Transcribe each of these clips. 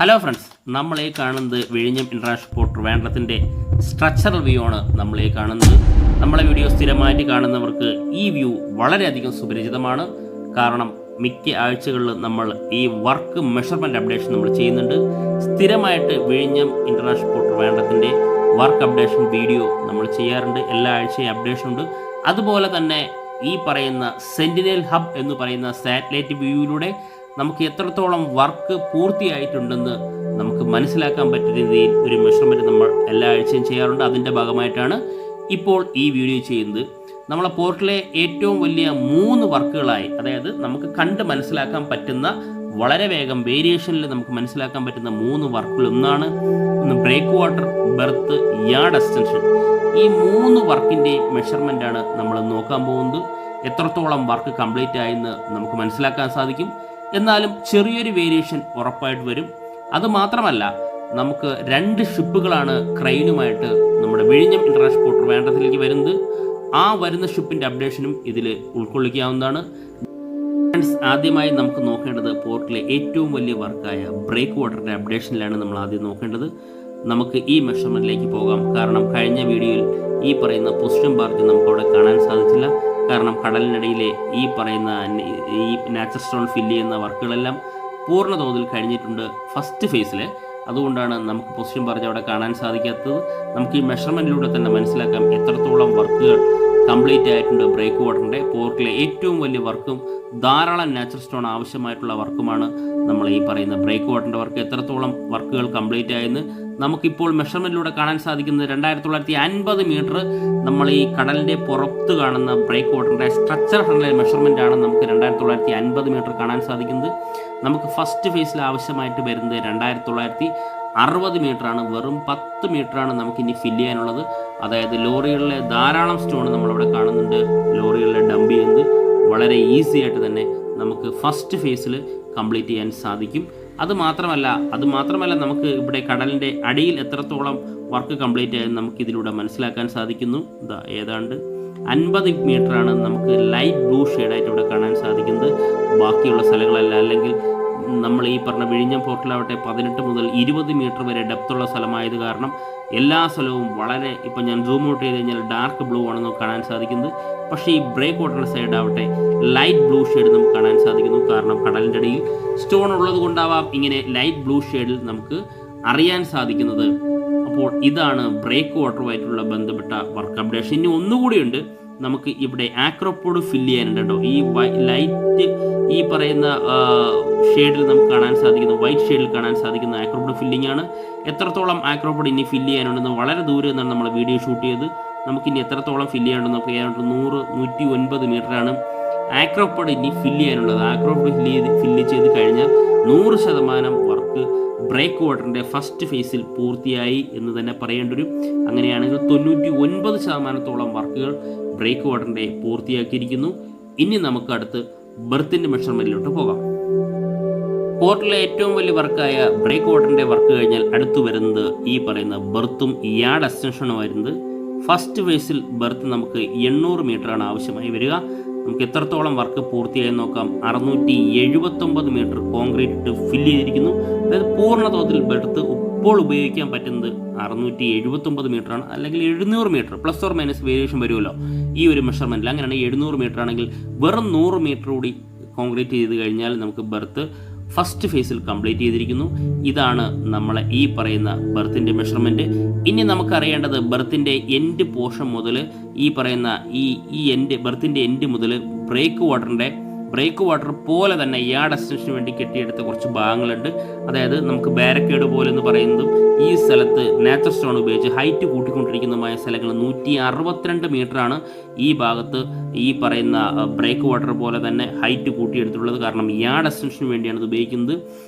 Hello friends, നമ്മളീ കാണുന്നത് വിഴിഞ്ഞം ഇൻ്റർനാഷണൽ പോർട്ട് ട്രിവാൻഡ്രത്തിൻ്റെ സ്ട്രക്ചറൽ വ്യൂ ആണ് നമ്മളീ കാണുന്നത്. നമ്മളെ വീഡിയോ സ്ഥിരമായിട്ട് കാണുന്നവർക്ക് ഈ വ്യൂ വളരെയധികം സുപരിചിതമാണ്. കാരണം മിക്ക ആഴ്ചകളിൽ നമ്മൾ ഈ വർക്ക് മെഷർമെൻറ്റ് അപ്ഡേഷൻ നമ്മൾ ചെയ്യുന്നുണ്ട്. സ്ഥിരമായിട്ട് വിഴിഞ്ഞം ഇൻ്റർനാഷണൽ പോർട്ട് ട്രിവാൻഡ്രത്തിൻ്റെ വർക്ക് അപ്ഡേഷൻ വീഡിയോ നമ്മൾ ചെയ്യാറുണ്ട്. എല്ലാ ആഴ്ചയും അപ്ഡേഷൻ ഉണ്ട്. അതുപോലെ തന്നെ ഈ പറയുന്ന സെൻറ്റിനൽ ഹബ് എന്ന് പറയുന്ന സാറ്റലൈറ്റ് വ്യൂയിലൂടെ നമുക്ക് എത്രത്തോളം വർക്ക് പൂർത്തിയായിട്ടുണ്ടെന്ന് നമുക്ക് മനസ്സിലാക്കാൻ പറ്റുന്ന രീതിയിൽ ഒരു മെഷർമെൻറ്റ് നമ്മൾ എല്ലാ ആഴ്ചയും ചെയ്യാറുണ്ട്. അതിൻ്റെ ഭാഗമായിട്ടാണ് ഇപ്പോൾ ഈ വീഡിയോ ചെയ്യുന്നത്. നമ്മളെ പോർട്ടിലെ ഏറ്റവും വലിയ 3 വർക്കുകളായി, അതായത് നമുക്ക് കണ്ട് മനസ്സിലാക്കാൻ പറ്റുന്ന വളരെ വേഗം വേരിയേഷനിൽ നമുക്ക് മനസ്സിലാക്കാൻ പറ്റുന്ന 3 വർക്കുകൾ. ഒന്ന് breakwater, berth, yard extension. ഈ 3 വർക്കിൻ്റെ മെഷർമെൻറ്റാണ് നമ്മൾ നോക്കാൻ പോകുന്നത്. എത്രത്തോളം വർക്ക് കംപ്ലീറ്റ് ആയെന്ന് നമുക്ക് മനസ്സിലാക്കാൻ സാധിക്കും. എന്നാലും ചെറിയൊരു വേരിയേഷൻ ഉറപ്പായിട്ട് വരും. അതുമാത്രമല്ല, നമുക്ക് 2 ഷിപ്പുകളാണ് ക്രെയിനുമായിട്ട് നമ്മുടെ വിഴിഞ്ഞം ഇൻ്റർനാഷണൽ പോർട്ട് ട്രിവാൻഡ്രത്തിലേക്ക് വരുന്നത്. ആ വരുന്ന ഷിപ്പിൻ്റെ അപ്ഡേഷനും ഇതിൽ ഉൾക്കൊള്ളിക്കാവുന്നതാണ്. ഫ്രണ്ട്സ്, ആദ്യമായി നമുക്ക് നോക്കേണ്ടത് പോർട്ടിലെ ഏറ്റവും വലിയ വർക്കായ ബ്രേക്ക് വാട്ടറിൻ്റെ അപ്ഡേഷനിലാണ് നമ്മൾ ആദ്യം നോക്കേണ്ടത്. നമുക്ക് ഈ മെഷർമെൻറ്റിലേക്ക് പോകാം. കാരണം കഴിഞ്ഞ വീഡിയോയിൽ ഈ പറയുന്ന പൊസിഷൻ ബാർജ് നമുക്കവിടെ കാണാൻ സാധിച്ചില്ല. കാരണം കടലിനിടയിലെ ഈ പറയുന്ന ഈ നാച്ചുറൽ സ്റ്റോൺ ഫില്ല് ചെയ്യുന്ന വർക്കുകളെല്ലാം പൂർണ്ണ തോതിൽ കഴിഞ്ഞിട്ടുണ്ട് ഫസ്റ്റ് ഫേസിൽ. അതുകൊണ്ടാണ് നമുക്ക് പൊസിഷൻ ബാർജ് അവിടെ കാണാൻ സാധിക്കാത്തത്. നമുക്ക് ഈ മെഷർമെൻറ്റിലൂടെ തന്നെ മനസ്സിലാക്കാം എത്രത്തോളം വർക്കുകൾ കംപ്ലീറ്റ് ആയിട്ടുണ്ട്. ബ്രേക്ക് വാട്ടറിൻ്റെ പോർട്ടിലെ ഏറ്റവും വലിയ വർക്കും ധാരാളം നാച്ചുറൽ സ്റ്റോൺ ആവശ്യമായിട്ടുള്ള വർക്കുമാണ് നമ്മൾ ഈ പറയുന്ന ബ്രേക്ക് വാട്ടറിൻ്റെ വർക്ക്. എത്രത്തോളം വർക്കുകൾ കംപ്ലീറ്റ് ആയെന്ന് നമുക്കിപ്പോൾ മെഷർമെൻറ്റിലൂടെ കാണാൻ സാധിക്കുന്നത് 2950 മീറ്റർ നമ്മൾ ഈ കടലിൻ്റെ പുറത്ത് കാണുന്ന ബ്രേക്ക് വാട്ടറിൻ്റെ സ്ട്രക്ചർ ഫ്രണ്ടിലെ മെഷർമെൻറ്റാണ് നമുക്ക് 2950 മീറ്റർ കാണാൻ സാധിക്കുന്നത്. നമുക്ക് ഫസ്റ്റ് ഫേസിൽ ആവശ്യമായിട്ട് വരുന്നത് 2960 മീറ്ററാണ്. വെറും 10 മീറ്ററാണ് നമുക്കിനി ഫില്ല് ചെയ്യാനുള്ളത്. അതായത് ലോറികളിലെ ധാരാളം സ്റ്റോൺ നമ്മളിവിടെ കാണുന്നുണ്ട്. ലോറികളിലെ ഡംപ് ചെയ്യുന്നത് വളരെ ഈസി ആയിട്ട് തന്നെ നമുക്ക് ഫസ്റ്റ് ഫേസിൽ കംപ്ലീറ്റ് ചെയ്യാൻ സാധിക്കും. അതുമാത്രമല്ല നമുക്ക് ഇവിടെ കടലിൻ്റെ അടിയിൽ എത്രത്തോളം വർക്ക് കംപ്ലീറ്റ് ആയെന്ന് നമുക്കിതിലൂടെ മനസ്സിലാക്കാൻ സാധിക്കുന്നു. ഏതാണ്ട് 50 മീറ്ററാണ് നമുക്ക് ലൈറ്റ് ബ്ലൂ ഷെയ്ഡായിട്ട് ഇവിടെ കാണാൻ സാധിക്കുന്നത്. ബാക്കിയുള്ള സ്ഥലങ്ങളല്ല. അല്ലെങ്കിൽ നമ്മൾ ഈ പറഞ്ഞ വിഴിഞ്ഞം പോർട്ടിലാവട്ടെ 18 മുതൽ 20 മീറ്റർ വരെ ഡെപ്തുള്ള സ്ഥലമായത് കാരണം എല്ലാ സ്ഥലവും വളരെ, ഇപ്പം ഞാൻ സൂം ഔട്ട് ചെയ്ത് കഴിഞ്ഞാൽ ഡാർക്ക് ബ്ലൂ ആണ് നമുക്ക് കാണാൻ സാധിക്കുന്നത്. പക്ഷേ ഈ ബ്രേക്ക് വാട്ടറിൻ്റെ സൈഡാവട്ടെ ലൈറ്റ് ബ്ലൂ ഷെയ്ഡ് നമുക്ക് കാണാൻ സാധിക്കുന്നു. കാരണം കടലിൻ്റെ അടിയിൽ സ്റ്റോൺ ഉള്ളത് കൊണ്ടാവാം ഇങ്ങനെ ലൈറ്റ് ബ്ലൂ ഷെയ്ഡിൽ നമുക്ക് അറിയാൻ സാധിക്കുന്നത്. അപ്പോൾ ഇതാണ് ബ്രേക്ക് വാട്ടറുമായിട്ടുള്ള ബന്ധപ്പെട്ട വർക്ക് അപ്ഡേഷൻ. ഇനി ഒന്നുകൂടിയുണ്ട്, നമുക്ക് ഇവിടെ ആക്രോപോഡ് ഫില്ല് ചെയ്യാനുണ്ട് കേട്ടോ. ഈ ലൈറ്റ് ഈ പറയുന്ന ഷെയ്ഡിൽ നമുക്ക് കാണാൻ സാധിക്കുന്ന, വൈറ്റ് ഷെയ്ഡിൽ കാണാൻ സാധിക്കുന്ന ആക്രോപോഡ് ഫില്ലിംഗ് ആണ്. എത്രത്തോളം ആക്രോപോഡ് ഇനി ഫില്ല് ചെയ്യാനുണ്ടെന്ന് വളരെ ദൂരെ നിന്നാണ് നമ്മൾ വീഡിയോ ഷൂട്ട് ചെയ്ത്. നമുക്കിനി എത്രത്തോളം ഫില്ല് ചെയ്യാനുണ്ടെന്ന് നമുക്ക് ഏതാണ്ട് 109 മീറ്ററാണ് ആക്രോപോഡ് ഇനി ഫില്ല് ചെയ്യാനുള്ളത്. ആക്രോപോഡ് ഫില്ല് ചെയ്ത് കഴിഞ്ഞാൽ 100% വർക്ക് ബ്രേക്ക് വാട്ടറിൻ്റെ ഫസ്റ്റ് ഫേസിൽ പൂർത്തിയായി എന്ന് തന്നെ പറയേണ്ടി വരും. അങ്ങനെയാണെങ്കിൽ 99% വർക്കുകൾ ബ്രേക്ക് വാട്ടറിൻ്റെ പൂർത്തിയാക്കിയിരിക്കുന്നു. ഇനി നമുക്ക് അടുത്ത് ബെർത്തിൻ്റെ മെഷർമെൻറ്റിലോട്ട് പോകാം. പോർട്ടിലെ ഏറ്റവും വലിയ വർക്കായ ബ്രേക്ക് വാട്ടറിൻ്റെ വർക്ക് കഴിഞ്ഞാൽ അടുത്ത് വരുന്നത് ഈ പറയുന്ന ബെർത്തും യാർഡ് എക്സ്റ്റൻഷനും വരുന്നത്. ഫസ്റ്റ് ഫേസിൽ ബെർത്ത് നമുക്ക് 800 മീറ്ററാണ് ആവശ്യമായി വരിക. നമുക്ക് എത്രത്തോളം വർക്ക് പൂർത്തിയായി നോക്കാം. 679 മീറ്റർ കോൺക്രീറ്റ് ഇട്ട് ഫില്ല് ചെയ്തിരിക്കുന്നു. അതായത് പൂർണ്ണ തോതിൽ ബെർത്ത് ഇപ്പോൾ ഉപയോഗിക്കാൻ പറ്റുന്നത് 679 മീറ്ററാണ്. അല്ലെങ്കിൽ 700 metre plus or minus variation വരുമല്ലോ ഈ ഒരു മെഷർമെൻറ്റിൽ. അങ്ങനെയാണ് 700 മീറ്റർ ആണെങ്കിൽ വെറും 100 മീറ്റർ കൂടി കോൺക്രീറ്റ് ചെയ്ത് കഴിഞ്ഞാൽ നമുക്ക് ബെർത്ത് ഫസ്റ്റ് ഫേസിൽ കംപ്ലീറ്റ് ചെയ്തിരിക്കുന്നു. ഇതാണ് നമ്മളെ ഈ പറയുന്ന ബെർത്തിൻ്റെ മെഷർമെൻറ്റ്. ഇനി നമുക്കറിയേണ്ടത് ബെർത്തിൻ്റെ എൻഡ് പോർഷൻ മുതൽ ഈ പറയുന്ന ഈ ബെർത്തിൻ്റെ എൻഡ് മുതൽ ബ്രേക്ക് വാട്ടർ പോലെ തന്നെ യാർഡ് എക്സ്റ്റൻഷന് വേണ്ടി കെട്ടിയെടുത്ത കുറച്ച് ഭാഗങ്ങളുണ്ട്. അതായത് നമുക്ക് ബാരക്കേഡ് പോലെ എന്ന് പറയുന്നതും ഈ സ്ഥലത്ത് നാച്ചുറൽ സ്റ്റോൺ ഉപയോഗിച്ച് ഹൈറ്റ് കൂട്ടിക്കൊണ്ടിരിക്കുന്നതുമായ സ്ഥലങ്ങൾ 162 മീറ്ററാണ് ഈ ഭാഗത്ത് ഈ പറയുന്ന ബ്രേക്ക് വാട്ടർ പോലെ തന്നെ ഹൈറ്റ് കൂട്ടിയെടുത്തിട്ടുള്ളത്. കാരണം യാർഡ് എക്സ്റ്റൻഷന് വേണ്ടിയാണ് ഇത് ഉപയോഗിക്കുന്നത്.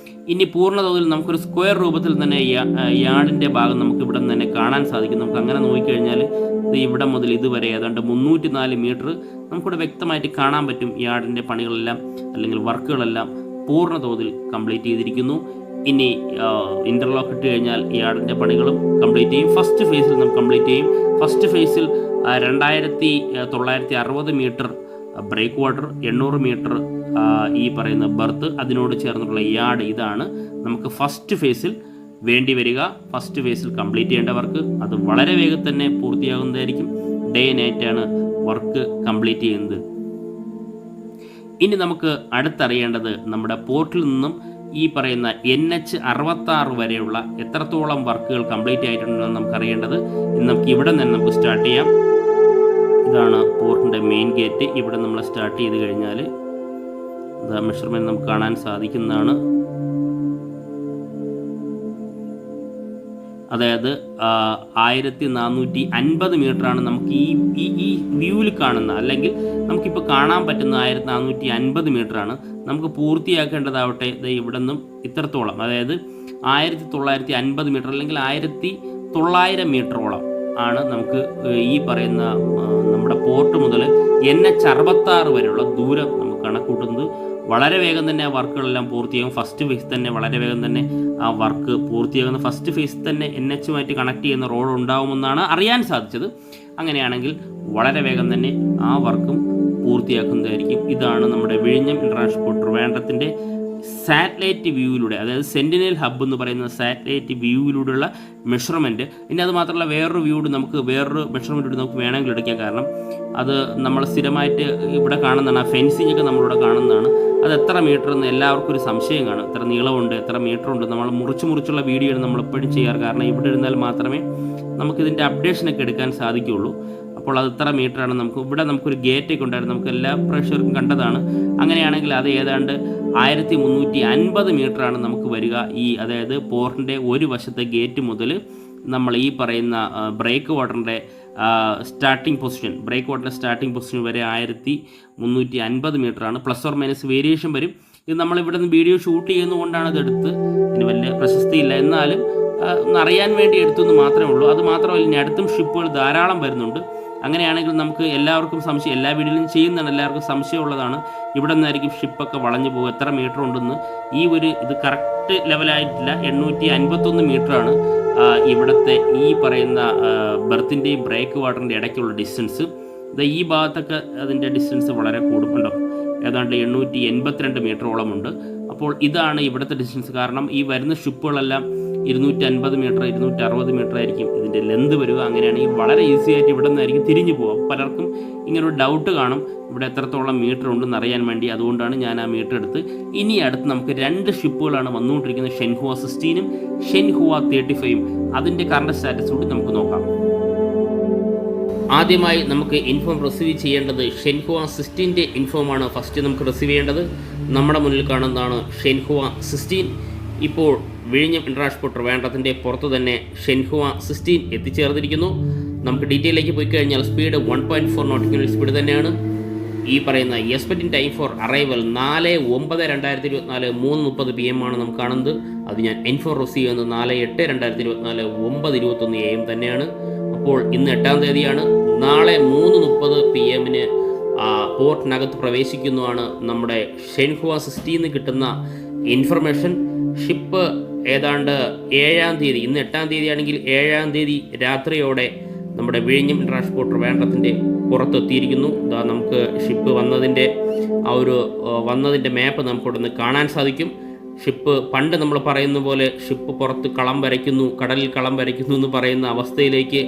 ഇനി പൂർണ്ണ തോതിൽ നമുക്കൊരു സ്ക്വയർ രൂപത്തിൽ തന്നെ യാർഡിൻ്റെ ഭാഗം നമുക്ക് ഇവിടെ നിന്ന് തന്നെ കാണാൻ സാധിക്കും. നമുക്ക് അങ്ങനെ നോക്കിക്കഴിഞ്ഞാൽ ഇവിടെ മുതൽ ഇതുവരെ ഏതാണ്ട് 304 മീറ്റർ നമുക്കിവിടെ വ്യക്തമായിട്ട് കാണാൻ പറ്റും. യാർഡിൻ്റെ പണികളെല്ലാം അല്ലെങ്കിൽ വർക്കുകളെല്ലാം പൂർണ്ണ തോതിൽ കംപ്ലീറ്റ് ചെയ്തിരിക്കുന്നു. ഇനി ഇൻ്റർലോക്ക് ഇട്ട് കഴിഞ്ഞാൽ യാർഡിൻ്റെ പണികളും കംപ്ലീറ്റ് ചെയ്യും. ഫസ്റ്റ് ഫേസിൽ നമുക്ക് കംപ്ലീറ്റ് ചെയ്യും. ഫസ്റ്റ് ഫേസിൽ 2960 മീറ്റർ ബ്രേക്ക് വാട്ടർ, 800 മീറ്റർ ഈ പറയുന്ന ബർത്ത്, അതിനോട് ചേർന്നിട്ടുള്ള യാർഡ്, ഇതാണ് നമുക്ക് ഫസ്റ്റ് ഫേസിൽ വേണ്ടി വരിക. ഫസ്റ്റ് ഫേസിൽ കംപ്ലീറ്റ് ചെയ്യേണ്ട വർക്ക്. അത് വളരെ വേഗം തന്നെ പൂർത്തിയാകുന്നതായിരിക്കും. ഡേ നൈറ്റാണ് വർക്ക് കംപ്ലീറ്റ് ചെയ്യുന്നത്. ഇനി നമുക്ക് അടുത്തറിയേണ്ടത് നമ്മുടെ പോർട്ടിൽ നിന്നും ഈ പറയുന്ന NH66 വരെയുള്ള എത്രത്തോളം വർക്കുകൾ കംപ്ലീറ്റ് ആയിട്ടുണ്ടെന്ന് നമുക്കറിയേണ്ടത്. ഇന്ന് നമുക്ക് ഇവിടെ നിന്ന് നമുക്ക് സ്റ്റാർട്ട് ചെയ്യാം. ഇതാണ് പോർട്ടിൻ്റെ മെയിൻ ഗേറ്റ്. ഇവിടെ നമ്മൾ സ്റ്റാർട്ട് ചെയ്ത് കഴിഞ്ഞാൽ മെഷർമെൻറ്റ് നമുക്ക് കാണാൻ സാധിക്കുന്നതാണ്. അതായത് 1450 മീറ്ററാണ് നമുക്ക് ഈ വ്യൂവിൽ കാണുന്ന, അല്ലെങ്കിൽ നമുക്കിപ്പോൾ കാണാൻ പറ്റുന്ന 1450 മീറ്ററാണ്. നമുക്ക് പൂർത്തിയാക്കേണ്ടതാവട്ടെ ഇവിടെ നിന്നും ഇത്രത്തോളം, അതായത് 1950 മീറ്റർ അല്ലെങ്കിൽ 1900 മീറ്ററോളം ആണ് നമുക്ക് ഈ പറയുന്ന നമ്മുടെ പോർട്ട് മുതൽ NH66 വരെയുള്ള ദൂരം നമുക്ക് കണക്കൂട്ടുന്നത്. വളരെ വേഗം തന്നെ ആ വർക്കുകളെല്ലാം പൂർത്തിയാകും. ഫസ്റ്റ് ഫേസ് തന്നെ വളരെ വേഗം തന്നെ ആ വർക്ക് പൂർത്തിയാകുന്ന ഫസ്റ്റ് ഫേസ് തന്നെ NH-ഉമായിട്ട് കണക്ട് ചെയ്യുന്ന റോഡ് ഉണ്ടാവുമെന്നാണ് അറിയാൻ സാധിച്ചത്. അങ്ങനെയാണെങ്കിൽ വളരെ വേഗം തന്നെ ആ വർക്കും പൂർത്തിയാക്കുന്നതായിരിക്കും. ഇതാണ് നമ്മുടെ വിഴിഞ്ഞം ഇൻ്റർനാഷണൽ പോർട്ട് ട്രിവാൻഡ്രത്തിൻ്റെ സാറ്റലൈറ്റ് വ്യൂവിലൂടെ, അതായത് സെൻറ്റിനൽ ഹബ്ബ് എന്ന് പറയുന്ന സാറ്റലൈറ്റ് വ്യൂവിലൂടെയുള്ള മെഷർമെൻറ്റ്. ഇനി അത് മാത്രമല്ല വേറൊരു മെഷർമെൻറ്റ് നമുക്ക് വേണമെങ്കിൽ എടുക്കാം. കാരണം അത് നമ്മൾ സ്ഥിരമായിട്ട് ഇവിടെ കാണുന്നതാണ്. ആ ഫെൻസിങ് ഒക്കെ നമ്മളിവിടെ കാണുന്നതാണ്. അത് എത്ര മീറ്റർ എന്ന് എല്ലാവർക്കും ഒരു സംശയം കാണും. എത്ര നീളമുണ്ട്, എത്ര മീറ്റർ ഉണ്ട്. നമ്മൾ മുറിച്ചുള്ള വീഡിയോ ആണ് നമ്മളെപ്പോഴും ചെയ്യാറ്. കാരണം ഇവിടെ ഇരുന്നാൽ മാത്രമേ നമുക്കിതിൻ്റെ അപ്ഡേഷനൊക്കെ എടുക്കാൻ സാധിക്കുകയുള്ളൂ. അപ്പോൾ അത് ഇത്ര മീറ്ററാണ്. നമുക്കൊരു ഗേറ്റൊക്കെ ഉണ്ടായിരുന്നു, നമുക്ക് എല്ലാ പ്രേക്ഷകർക്കും കണ്ടതാണ്. അങ്ങനെയാണെങ്കിൽ അത് ഏതാണ്ട് 1350 മീറ്ററാണ് നമുക്ക് വരിക. അതായത് പോർട്ടിൻ്റെ ഒരു വശത്തെ ഗേറ്റ് മുതൽ നമ്മൾ ഈ പറയുന്ന ബ്രേക്ക് വാട്ടറിൻ്റെ സ്റ്റാർട്ടിംഗ് പൊസിഷൻ വരെ 1350 മീറ്ററാണ്. പ്ലസ് ഓർ മൈനസ് വേരിയേഷൻ വരും. ഇത് നമ്മളിവിടെ നിന്ന് വീഡിയോ ഷൂട്ട് ചെയ്യുന്നതുകൊണ്ടാണ് ഇതെടുത്ത്, ഇതിന് വലിയ പ്രശസ്തിയില്ല, എന്നാലും അറിയാൻ വേണ്ടി എടുത്തെന്ന് മാത്രമേ ഉള്ളൂ. അത് മാത്രമല്ല, ഇനി അടുത്തും ഷിപ്പുകൾ ധാരാളം വരുന്നുണ്ട്. അങ്ങനെയാണെങ്കിൽ നമുക്ക് എല്ലാവർക്കും സംശയം, എല്ലാ വീഡിയോയിലും ചെയ്യുന്നതാണ്, എല്ലാവർക്കും സംശയമുള്ളതാണ്. ഇവിടെ നിന്നായിരിക്കും ഷിപ്പൊക്കെ വളഞ്ഞു പോകും, എത്ര മീറ്റർ ഉണ്ടെന്ന്. ഇത് കറക്റ്റ് ലെവലായിട്ടില്ല. 851 മീറ്ററാണ് ഇവിടുത്തെ ഈ പറയുന്ന ബെർത്തിൻ്റെയും ബ്രേക്ക് വാട്ടറിൻ്റെ ഇടയ്ക്കുള്ള ഡിസ്റ്റൻസ്. ഈ ഭാഗത്തൊക്കെ അതിൻ്റെ ഡിസ്റ്റൻസ് വളരെ കൂടുന്നുണ്ടോ, ഏതാണ്ട് 882 മീറ്ററോളമുണ്ട്. അപ്പോൾ ഇതാണ് ഇവിടുത്തെ ഡിസ്റ്റൻസ്. കാരണം ഈ വരുന്ന ഷിപ്പുകളെല്ലാം 250 മീറ്റർ 260 മീറ്റർ ആയിരിക്കും ഇതിൻ്റെ ലെന്ത് വരിക. അങ്ങനെയാണെങ്കിൽ വളരെ ഈസി ആയിട്ട് ഇവിടെ നിന്നായിരിക്കും തിരിഞ്ഞു പോകുക. പലർക്കും ഇങ്ങനൊരു ഡൗട്ട് കാണും, ഇവിടെ എത്രത്തോളം മീറ്റർ ഉണ്ടെന്ന് അറിയാൻ വേണ്ടി. അതുകൊണ്ടാണ് ഞാൻ ആ മീറ്റർ എടുത്ത്. ഇനി അടുത്ത് നമുക്ക് 2 ഷിപ്പുകളാണ് വന്നുകൊണ്ടിരിക്കുന്നത്, ഷെൻഹുവ 16ഉം ഷെൻഹുവ 35ഉം. അതിൻ്റെ കറണ്ട് സ്റ്റാറ്റസ് കൂടി നമുക്ക് നോക്കാം. ആദ്യമായി നമുക്ക് ഇൻഫോം റിസീവ് ചെയ്യേണ്ടത് ഷെൻഹുവ 16ൻ്റെ ഇൻഫോമാണ് ഫസ്റ്റ് നമുക്ക് റിസീവ് ചെയ്യേണ്ടത്. നമ്മുടെ മുന്നിൽ കാണുന്നതാണ് ഷെൻഹുവ 16. ഇപ്പോൾ വിഴിഞ്ഞം ഇൻ്റർനാഷണൽ പോർട്ട് ട്രിവാൻഡ്രത്തിൻ്റെ പുറത്ത് തന്നെ ഷെൻഹുവ 16 എത്തിച്ചേർന്നിരിക്കുന്നു. നമുക്ക് ഡീറ്റെയിലേക്ക് പോയി കഴിഞ്ഞാൽ സ്പീഡ് 1.4 നോട്ടിക്കൽ സ്പീഡ് തന്നെയാണ്. ഈ പറയുന്ന expecting time for arrival 4/9/2024 3:30 PM ആണ് നമുക്ക് കാണുന്നത്. അത് ഞാൻ ഇൻഫോം റിസീവ് ചെയ്യുന്നത് 4/8/2024 9:21 AM തന്നെയാണ്. അപ്പോൾ ഇന്ന് 8-ാം തീയതിയാണ്. നാളെ 3:30 PM പോർട്ടിനകത്ത് പ്രവേശിക്കുന്നതാണ് നമ്മുടെ ഷെൻഹുവ 16 കിട്ടുന്ന ഇൻഫർമേഷൻ. ഷിപ്പ് ഏതാണ്ട് 7-ാം തീയതി, ഇന്ന് 8-ാം തീയതി ആണെങ്കിൽ 7-ാം തീയതി രാത്രിയോടെ നമ്മുടെ വിഴിഞ്ഞം ഇൻ്റർനാഷണൽ പോർട്ട് ട്രിവാൻഡ്രത്തിൻ്റെ പുറത്തെത്തിയിരിക്കുന്നു. നമുക്ക് ഷിപ്പ് വന്നതിൻ്റെ മാപ്പ് നമുക്കിവിടെ നിന്ന് കാണാൻ സാധിക്കും. ഷിപ്പ് പണ്ട് നമ്മൾ പറയുന്ന പോലെ ഷിപ്പ് പുറത്ത് കടലിൽ കളം വരയ്ക്കുന്നു എന്ന് പറയുന്ന അവസ്ഥയിലേക്ക്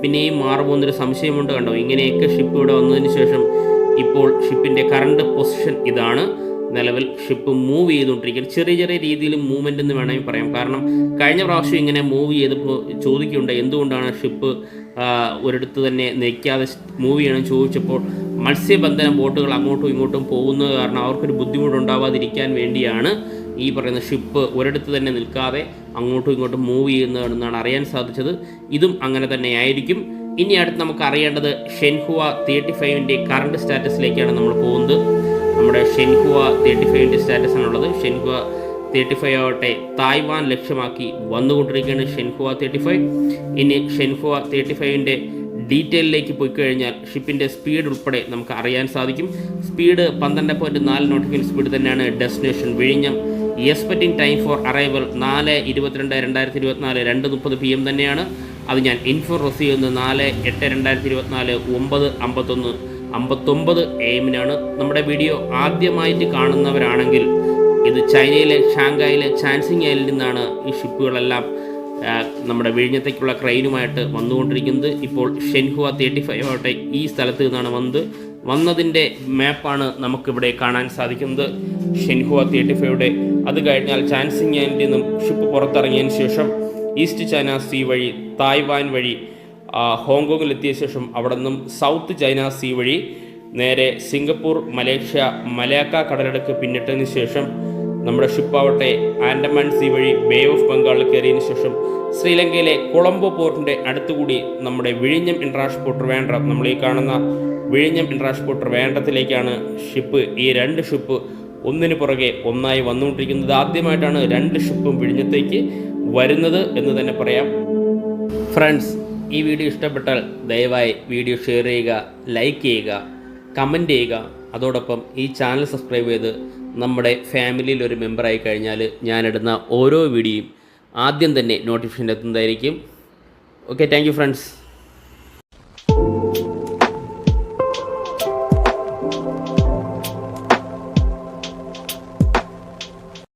പിന്നെയും മാറുമെന്നൊരു സംശയമുണ്ട്. കണ്ടോ, ഇങ്ങനെയൊക്കെ ഷിപ്പ് ഇവിടെ വന്നതിന് ശേഷം ഇപ്പോൾ ഷിപ്പിൻ്റെ കറണ്ട് പൊസിഷൻ ഇതാണ്. നിലവിൽ ഷിപ്പ് മൂവ് ചെയ്തുകൊണ്ടിരിക്കുകയാണ്. ചെറിയ രീതിയിൽ മൂവ്മെൻ്റ് എന്ന് വേണമെങ്കിൽ പറയാം. കാരണം കഴിഞ്ഞ പ്രാവശ്യം ഇങ്ങനെ മൂവ് ചെയ്തപ്പോൾ ചോദിക്കുകയുണ്ടായി, എന്തുകൊണ്ടാണ് ഷിപ്പ് ഒരിടത്ത് തന്നെ നിൽക്കാതെ മൂവ് ചെയ്യണമെന്ന് ചോദിച്ചപ്പോൾ മത്സ്യബന്ധന ബോട്ടുകൾ അങ്ങോട്ടും ഇങ്ങോട്ടും പോകുന്നത് കാരണം അവർക്കൊരു ബുദ്ധിമുട്ടുണ്ടാവാതിരിക്കാൻ വേണ്ടിയാണ് ഈ പറയുന്ന ഷിപ്പ് ഒരിടത്ത് തന്നെ നിൽക്കാതെ അങ്ങോട്ടും ഇങ്ങോട്ടും മൂവ് ചെയ്യുന്നതെന്നാണ് അറിയാൻ സാധിച്ചത്. ഇതും അങ്ങനെ തന്നെ ആയിരിക്കും. ഇനി അടുത്ത് നമുക്ക് അറിയേണ്ടത് ഷെൻഹുവ 35ൻ്റെ കറണ്ട് സ്റ്റാറ്റസിലേക്കാണ് നമ്മൾ പോകുന്നത്. നമ്മുടെ ഷെൻഹുവ 35ൻ്റെ സ്റ്റാറ്റസ് ആണുള്ളത്. ഷെൻഹുവ 35 ആവട്ടെ തായ്വാൻ ലക്ഷ്യമാക്കി വന്നുകൊണ്ടിരിക്കുകയാണ് ഷെൻഹുവ 35. ഇനി ഷെൻഹുവ 35ൻ്റെ ഡീറ്റെയിലേക്ക് പോയി കഴിഞ്ഞാൽ ഷിപ്പിൻ്റെ സ്പീഡ് ഉൾപ്പെടെ നമുക്ക് അറിയാൻ സാധിക്കും. സ്പീഡ് 12.4 നോട്ടിക്കൽ സ്പീഡ് തന്നെയാണ്. ഡെസ്റ്റിനേഷൻ വിഴിഞ്ഞം. Expecting time for arrival 4/22/2024 2:30 PM തന്നെയാണ്. അത് ഞാൻ ഇൻഫോ റിസീവ് ചെയ്യുന്നത് 4/8/2024 9:51 59 AM നമ്മുടെ വീഡിയോ ആദ്യമായിട്ട് കാണുന്നവരാണെങ്കിൽ ഇത് ചൈനയിലെ ഷാങ്ഹായിലെ ചാൻസിങ് ഐലിൽ നിന്നാണ് ഈ ഷിപ്പുകളെല്ലാം നമ്മുടെ വിഴിഞ്ഞത്തേക്കുള്ള ക്രെയിനുമായിട്ട് വന്നുകൊണ്ടിരിക്കുന്നത്. ഇപ്പോൾ ഷെൻഹുവ 35 ആവട്ടെ ഈ സ്ഥലത്ത് നിന്നാണ് വന്നതിൻ്റെ മാപ്പാണ് നമുക്കിവിടെ കാണാൻ സാധിക്കുന്നത്. ഷെൻഹുവ 35യുടെ അത് കഴിഞ്ഞാൽ ചാൻസിങ് ഐലിൽ നിന്നും ഷിപ്പ് പുറത്തിറങ്ങിയതിന് ശേഷം ഈസ്റ്റ് ചൈന സീ വഴി തായ്വാൻ വഴി ഹോങ്കോങ്ങിലെത്തിയ ശേഷം അവിടെ നിന്നും സൗത്ത് ചൈന സീ വഴി നേരെ സിംഗപ്പൂർ, മലേഷ്യ, മലാക്ക കടലിടുക്ക് പിന്നിട്ടതിന് ശേഷം നമ്മുടെ ഷിപ്പാവട്ടെ ആൻഡമാൻ സീ വഴി ബേ ഓഫ് ബംഗാളിൽ കയറിയതിന് ശേഷം ശ്രീലങ്കയിലെ കൊളംബോ പോർട്ടിൻ്റെ അടുത്തുകൂടി നമ്മുടെ വിഴിഞ്ഞം ഇൻട്രാഷ്പോർട്ട് ട്രിവാൻഡ്രം, നമ്മൾ ഈ കാണുന്ന വിഴിഞ്ഞം ഇൻട്രാഷ്പോർട്ട് ട്രിവാൻഡ്രത്തിലേക്കാണ് ഷിപ്പ്, ഈ 2 ഷിപ്പ് ഒന്നിനു പുറകെ ഒന്നായി വന്നുകൊണ്ടിരിക്കുന്നത്. ആദ്യമായിട്ടാണ് 2 ഷിപ്പും വിഴിഞ്ഞത്തേക്ക് വരുന്നത് എന്ന് തന്നെ പറയാം. ഫ്രണ്ട്സ്, ഈ വീഡിയോ ഇഷ്ടപ്പെട്ടാൽ ദയവായി വീഡിയോ ഷെയർ ചെയ്യുക, ലൈക്ക് ചെയ്യുക, കമൻറ്റ് ചെയ്യുക. അതോടൊപ്പം ഈ ചാനൽ സബ്സ്ക്രൈബ് ചെയ്ത് നമ്മുടെ ഫാമിലിയിൽ ഒരു മെമ്പറായി കഴിഞ്ഞാൽ ഞാനിടുന്ന ഓരോ വീഡിയോയും ആദ്യം തന്നെ നോട്ടിഫിക്കേഷൻ എത്തുന്നതായിരിക്കും. Okay, thank you friends.